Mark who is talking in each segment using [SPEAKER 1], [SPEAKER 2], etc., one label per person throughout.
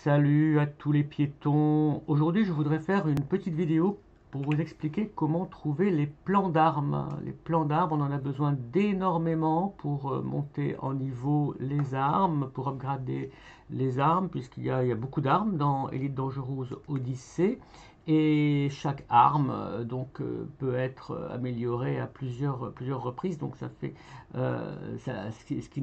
[SPEAKER 1] Salut à tous les piétons. Aujourd'hui, je voudrais faire une petite vidéo pour vous expliquer comment trouver les plans d'armes. Les plans d'armes, on en a besoin d'énormément pour monter en niveau les armes, pour upgrader les armes, puisqu'il y a beaucoup d'armes dans Elite Dangerous Odyssey. Et chaque arme peut être améliorée à plusieurs reprises. Donc ça fait ce qui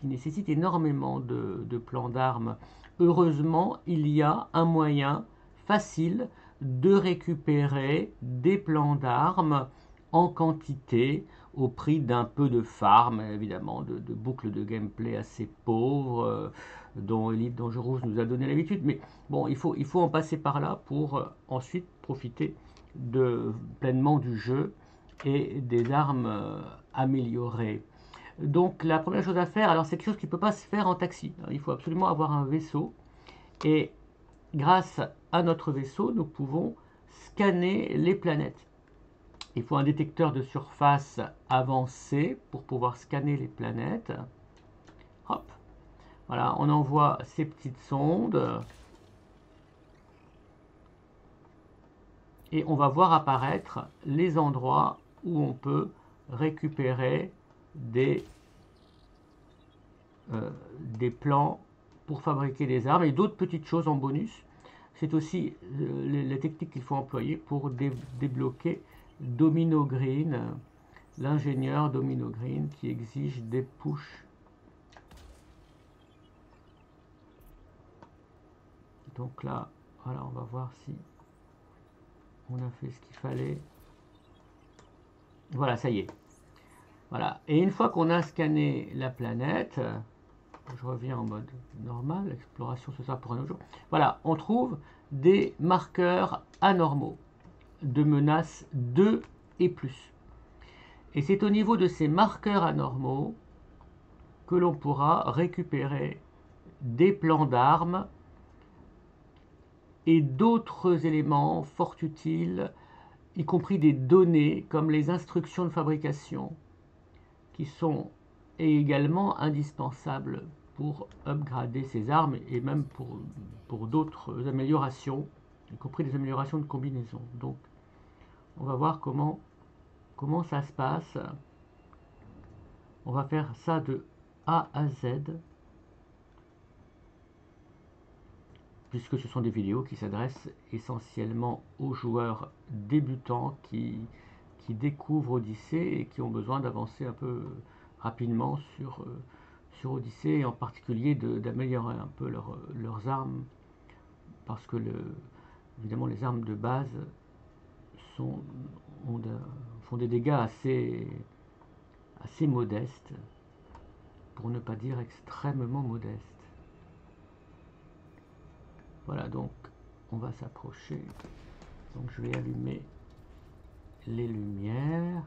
[SPEAKER 1] nécessite énormément de plans d'armes. Heureusement, il y a un moyen facile de récupérer des plans d'armes en quantité au prix d'un peu de farm, évidemment, de boucles de gameplay assez pauvres, dont Elite Dangerous nous a donné l'habitude. Mais bon, il faut en passer par là pour ensuite profiter pleinement du jeu et des armes améliorées. Donc la première chose à faire, alors c'est quelque chose qui ne peut pas se faire en taxi. Il faut absolument avoir un vaisseau et grâce à notre vaisseau, nous pouvons scanner les planètes. Il faut un détecteur de surface avancé pour pouvoir scanner les planètes. Hop, voilà, on envoie ces petites sondes et on va voir apparaître les endroits où on peut récupérer des plans pour fabriquer des armes et d'autres petites choses en bonus. C'est aussi la technique qu'il faut employer pour débloquer Domino Green, l'ingénieur Domino Green qui exige des pushs. Donc là, voilà, on va voir si on a fait ce qu'il fallait. Voilà, ça y est. Voilà. Et une fois qu'on a scanné la planète, je reviens en mode normal, l'exploration ce sera pour un autre jour. Voilà, on trouve des marqueurs anormaux de menaces 2 et plus. Et c'est au niveau de ces marqueurs anormaux que l'on pourra récupérer des plans d'armes et d'autres éléments fort utiles, y compris des données comme les instructions de fabrication, qui sont également indispensables pour upgrader ces armes et même pour d'autres améliorations, y compris des améliorations de combinaison. Donc, on va voir comment ça se passe. On va faire ça de A à Z, puisque ce sont des vidéos qui s'adressent essentiellement aux joueurs débutants qui découvrent Odyssey et qui ont besoin d'avancer un peu rapidement sur Odyssey, et en particulier d'améliorer un peu leurs armes, parce que évidemment les armes de base font des dégâts assez modestes, pour ne pas dire extrêmement modestes. Voilà, donc on va s'approcher. Donc je vais allumer les lumières.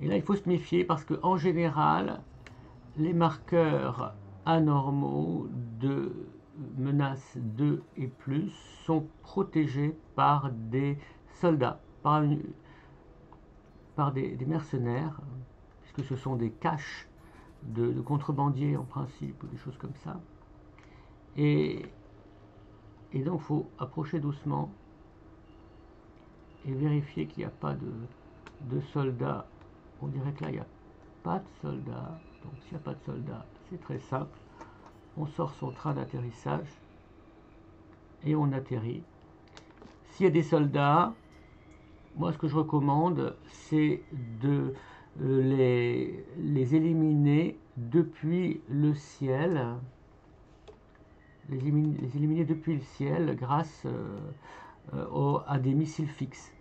[SPEAKER 1] Et là, il faut se méfier parce que en général, les marqueurs anormaux de menaces 2 et plus sont protégés par des soldats, par des mercenaires, puisque ce sont des caches de contrebandiers en principe, ou des choses comme ça. Et donc, il faut approcher doucement et vérifier qu'il n'y a pas de soldats. On dirait que là, il n'y a pas de soldats. Donc, s'il n'y a pas de soldats, c'est très simple. On sort son train d'atterrissage et on atterrit. S'il y a des soldats, moi, ce que je recommande, c'est de les éliminer depuis le ciel. Les éliminer depuis le ciel grâce à des missiles fixes.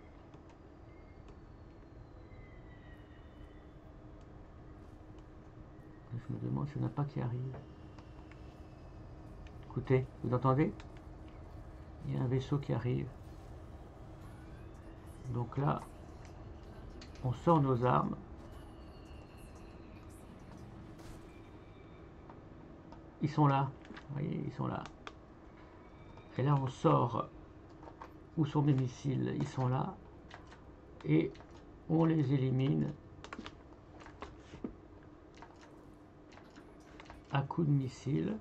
[SPEAKER 1] Je me demande s'il n'y en a pas qui arrivent. Écoutez, vous entendez? Il y a un vaisseau qui arrive. Donc là, on sort nos armes. Ils sont là. Vous voyez, ils sont là. Et là, on sort. Où sont mes missiles? Ils sont là. Et on les élimine. à coups de missile.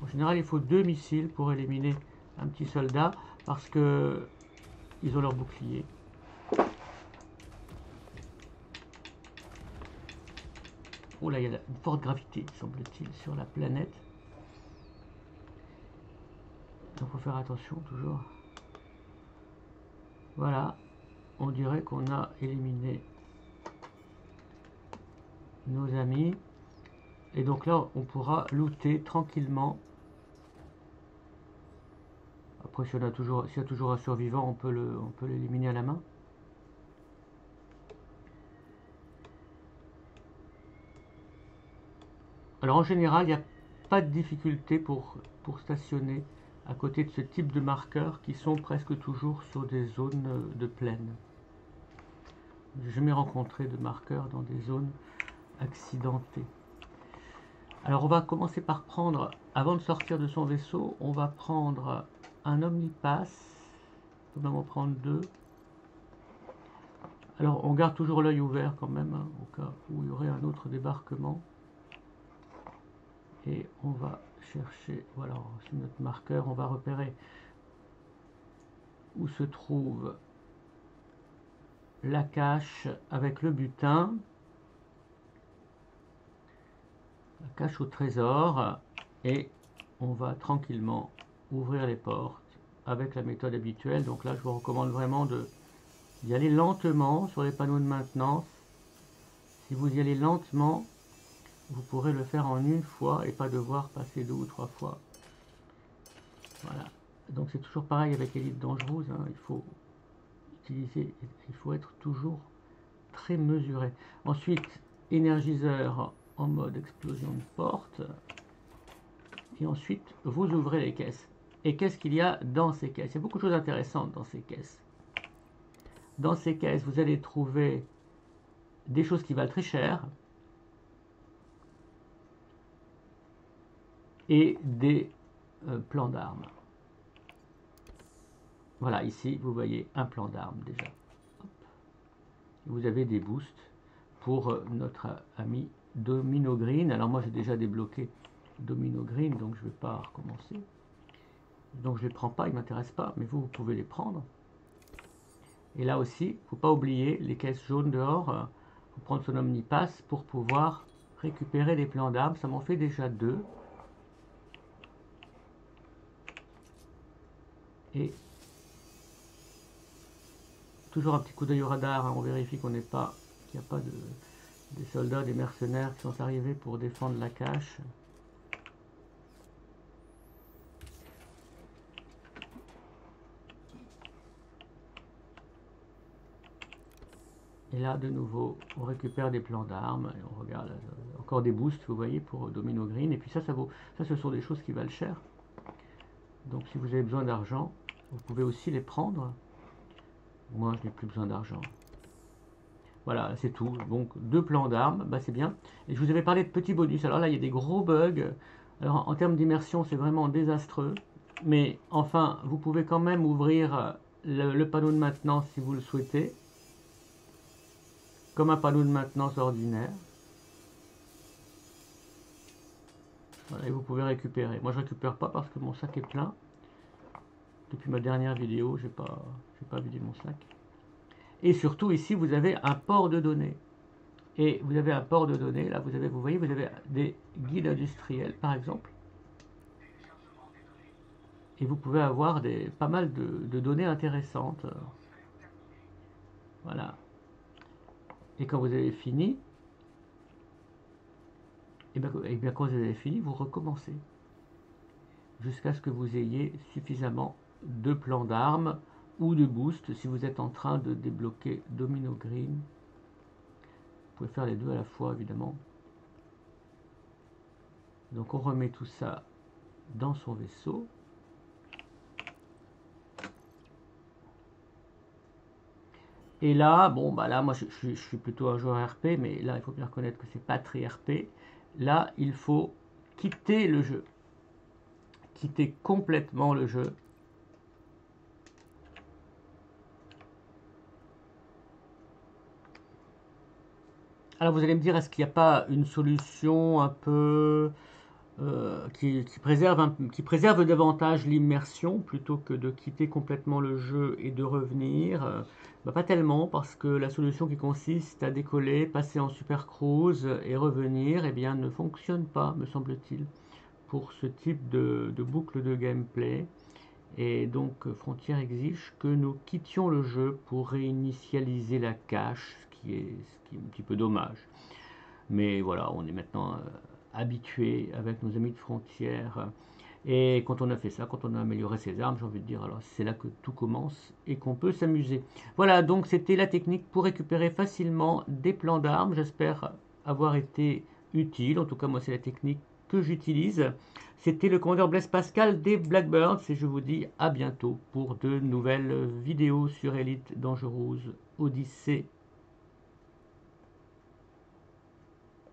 [SPEAKER 1] En général, il faut 2 missiles pour éliminer un petit soldat parce que ils ont leur bouclier. Oh là, il y a une forte gravité, semble-t-il, sur la planète. Donc il faut faire attention toujours. Voilà, on dirait qu'on a éliminé nos amis. Et donc là, on pourra looter tranquillement. Après, s'il y a toujours un survivant, on peut l'éliminer à la main. Alors en général, il n'y a pas de difficulté pour stationner à côté de ce type de marqueurs qui sont presque toujours sur des zones de plaine. Je n'ai jamais rencontré de marqueurs dans des zones accidentées. Alors on va commencer par prendre, avant de sortir de son vaisseau, on va prendre un omnipass. On va en prendre 2. Alors on garde toujours l'œil ouvert quand même, hein, au cas où il y aurait un autre débarquement. Et on va chercher, voilà, c'est notre marqueur, on va repérer où se trouve la cache avec le butin, la cache au trésor, et on va tranquillement ouvrir les portes avec la méthode habituelle. Donc là, je vous recommande vraiment d'y aller lentement sur les panneaux de maintenance. Si vous y allez lentement, vous pourrez le faire en une fois et pas devoir passer 2 ou 3 fois. Voilà. Donc c'est toujours pareil avec Elite Dangerous, hein. Il faut être toujours très mesuré. Ensuite, énergiseur en mode explosion de porte. Et ensuite, vous ouvrez les caisses. Et qu'est-ce qu'il y a dans ces caisses? Il y a beaucoup de choses intéressantes dans ces caisses. Dans ces caisses, vous allez trouver des choses qui valent très cher et des plans d'armes. Voilà, ici, vous voyez un plan d'armes déjà. Hop. Vous avez des boosts pour notre ami Domino Green. Alors moi, j'ai déjà débloqué Domino Green, donc je ne vais pas recommencer. Donc je ne les prends pas, ils ne m'intéressent pas, mais vous pouvez les prendre. Et là aussi, il ne faut pas oublier les caisses jaunes dehors. Il faut prendre son omnipass pour pouvoir récupérer les plans d'armes. Ça m'en fait déjà 2. Et toujours un petit coup d'œil au radar, hein, on vérifie qu'il n'y a pas des soldats, des mercenaires qui sont arrivés pour défendre la cache. Et là, de nouveau, on récupère des plans d'armes et on regarde encore des boosts, vous voyez, pour Domino Green. Et puis ça ce sont des choses qui valent cher. Donc si vous avez besoin d'argent, vous pouvez aussi les prendre. Moi, je n'ai plus besoin d'argent. Voilà, c'est tout. Donc 2 plans d'armes, bah, c'est bien. Et je vous avais parlé de petits bonus. Alors là, il y a des gros bugs. Alors en termes d'immersion, c'est vraiment désastreux. Mais enfin, vous pouvez quand même ouvrir le panneau de maintenance si vous le souhaitez. Comme un panneau de maintenance ordinaire. Voilà, et vous pouvez récupérer. Moi, je récupère pas parce que mon sac est plein. Depuis ma dernière vidéo, j'ai pas vidé mon sac. Et surtout, ici, vous avez un port de données. Et vous avez un port de données. Là, vous voyez, vous avez des guides industriels, par exemple. Et vous pouvez avoir pas mal de données intéressantes. Voilà. Et quand vous avez fini, et bien quand vous avez fini, vous recommencez. Jusqu'à ce que vous ayez suffisamment de plans d'armes ou de boost si vous êtes en train de débloquer Domino Green. Vous pouvez faire les deux à la fois, évidemment. Donc on remet tout ça dans son vaisseau. Et là, bon, bah là, moi, je suis plutôt un joueur RP, mais là, il faut bien reconnaître que c'est pas très RP. Là, il faut quitter le jeu. Quitter complètement le jeu. Alors vous allez me dire, est-ce qu'il n'y a pas une solution un peu qui préserve davantage l'immersion plutôt que de quitter complètement le jeu et de revenir? Bah, pas tellement, parce que la solution qui consiste à décoller, passer en super cruise et revenir, eh bien, ne fonctionne pas, me semble-t-il, pour ce type de boucle de gameplay. Et donc Frontier exige que nous quittions le jeu pour réinitialiser la cache, ce qui est un petit peu dommage. Mais voilà, on est maintenant habitué avec nos amis de Frontières. Et quand on a fait ça, quand on a amélioré ses armes, j'ai envie de dire, alors c'est là que tout commence et qu'on peut s'amuser. Voilà, donc c'était la technique pour récupérer facilement des plans d'armes. J'espère avoir été utile. En tout cas, moi, c'est la technique que j'utilise. C'était le commandeur Blaise Pascal des Blackbirds et je vous dis à bientôt pour de nouvelles vidéos sur Elite Dangerous Odyssey